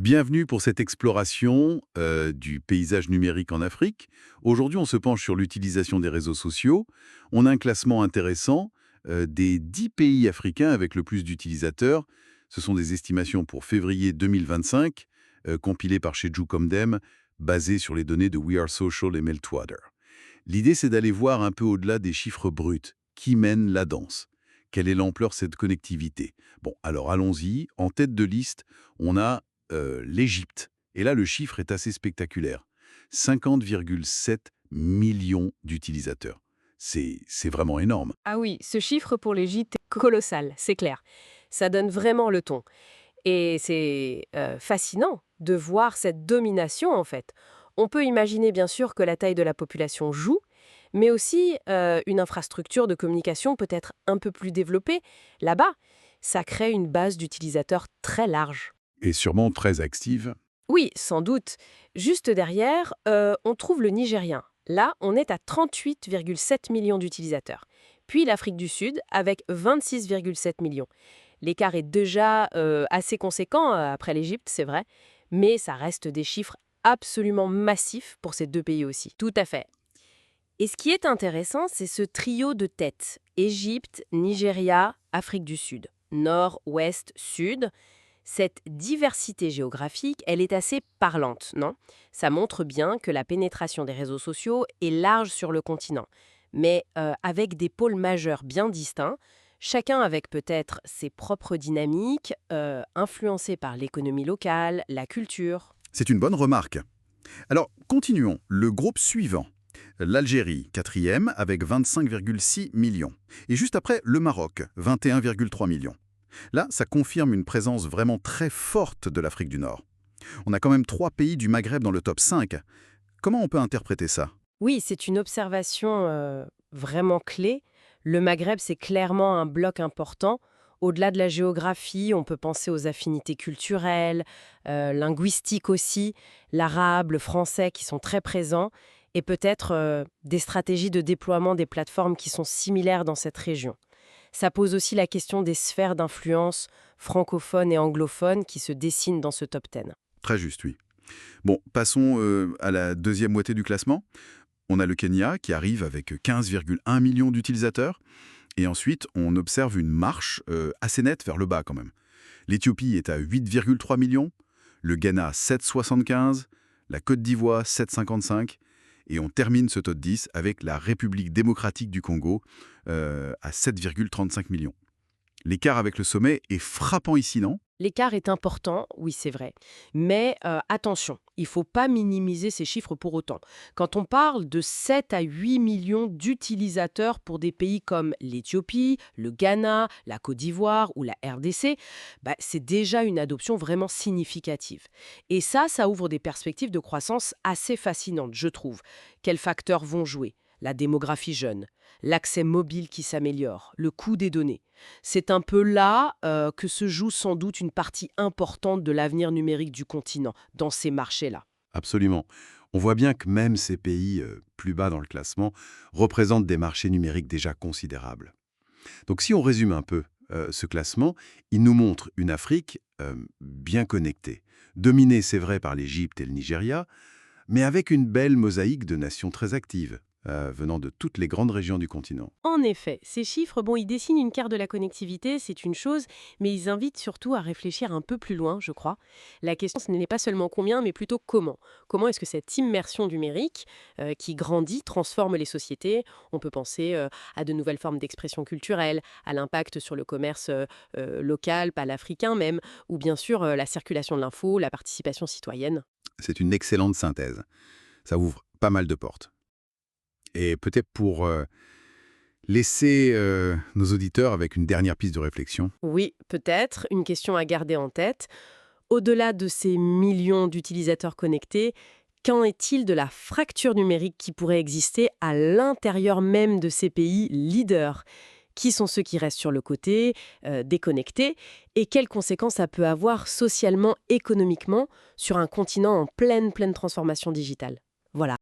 Bienvenue pour cette exploration du paysage numérique en Afrique. Aujourd'hui, on se penche sur l'utilisation des réseaux sociaux. On a un classement intéressant des 10 pays africains avec le plus d'utilisateurs. Ce sont des estimations pour février 2025, compilées par chez Jucomdem, basées sur les données de We Are Social et Meltwater. L'idée, c'est d'aller voir un peu au-delà des chiffres bruts. Qui mène la danse? Quelle est l'ampleur de cette connectivité? Bon, alors allons-y. En tête de liste, on a l'Égypte. Et là, le chiffre est assez spectaculaire. 50,7 millions d'utilisateurs. C'est vraiment énorme. Ah oui, ce chiffre pour l'Égypte est colossal, c'est clair. Ça donne vraiment le ton. Et c'est fascinant de voir cette domination, en fait. On peut imaginer, bien sûr, que la taille de la population joue, mais aussi une infrastructure de communication peut-être un peu plus développée. Là-bas, ça crée une base d'utilisateurs très large. Et sûrement très active. Oui, sans doute. Juste derrière, on trouve le Nigérien. Là, on est à 38,7 millions d'utilisateurs. Puis l'Afrique du Sud, avec 26,7 millions. L'écart est déjà assez conséquent après l'Égypte, c'est vrai, mais ça reste des chiffres absolument massifs pour ces deux pays aussi. Tout à fait. Et ce qui est intéressant, c'est ce trio de têtes. Égypte, Nigeria, Afrique du Sud. Nord, Ouest, Sud. Cette diversité géographique, elle est assez parlante, non? Ça montre bien que la pénétration des réseaux sociaux est large sur le continent, mais avec des pôles majeurs bien distincts, chacun avec peut-être ses propres dynamiques, influencées par l'économie locale, la culture. C'est une bonne remarque. Alors, continuons. Le groupe suivant. L'Algérie, quatrième, avec 25,6 millions. Et juste après, le Maroc, 21,3 millions. Là, ça confirme une présence vraiment très forte de l'Afrique du Nord. On a quand même 3 pays du Maghreb dans le top 5. Comment on peut interpréter ça? Oui, c'est une observation vraiment clé. Le Maghreb, c'est clairement un bloc important. Au-delà de la géographie, on peut penser aux affinités culturelles, linguistiques aussi, l'arabe, le français qui sont très présents, et peut-être des stratégies de déploiement des plateformes qui sont similaires dans cette région. Ça pose aussi la question des sphères d'influence francophones et anglophones qui se dessinent dans ce top 10. Très juste, oui. Bon, passons à la deuxième moitié du classement. On a le Kenya qui arrive avec 15,1 millions d'utilisateurs. Et ensuite, on observe une marche assez nette vers le bas quand même. L'Éthiopie est à 8,3 millions, le Ghana 7,75, la Côte d'Ivoire 7,55, et on termine ce top 10 avec la République démocratique du Congo à 7,35 millions. L'écart avec le sommet est frappant ici, non? L'écart est important, oui c'est vrai, mais attention, il ne faut pas minimiser ces chiffres pour autant. Quand on parle de 7 à 8 millions d'utilisateurs pour des pays comme l'Éthiopie, le Ghana, la Côte d'Ivoire ou la RDC, c'est déjà une adoption vraiment significative. Et ça ouvre des perspectives de croissance assez fascinantes, je trouve. Quels facteurs vont jouer? La démographie jeune, l'accès mobile qui s'améliore, le coût des données. C'est un peu là que se joue sans doute une partie importante de l'avenir numérique du continent, dans ces marchés-là. Absolument. On voit bien que même ces pays plus bas dans le classement représentent des marchés numériques déjà considérables. Donc si on résume un peu ce classement, il nous montre une Afrique bien connectée, dominée, c'est vrai, par l'Égypte et le Nigeria, mais avec une belle mosaïque de nations très actives, venant de toutes les grandes régions du continent. En effet, ces chiffres, bon, ils dessinent une carte de la connectivité, c'est une chose, mais ils invitent surtout à réfléchir un peu plus loin, je crois. La question, ce n'est pas seulement combien, mais plutôt comment. Comment est-ce que cette immersion numérique qui grandit transforme les sociétés? On peut penser à de nouvelles formes d'expression culturelle, à l'impact sur le commerce local, pas l'africain même, ou bien sûr la circulation de l'info, la participation citoyenne. C'est une excellente synthèse. Ça ouvre pas mal de portes. Et peut-être pour laisser nos auditeurs avec une dernière piste de réflexion. Oui, peut-être, une question à garder en tête. Au-delà de ces millions d'utilisateurs connectés, qu'en est-il de la fracture numérique qui pourrait exister à l'intérieur même de ces pays leaders? Qui sont ceux qui restent sur le côté, déconnectés? Et quelles conséquences ça peut avoir socialement, économiquement, sur un continent en pleine transformation digitale? Voilà.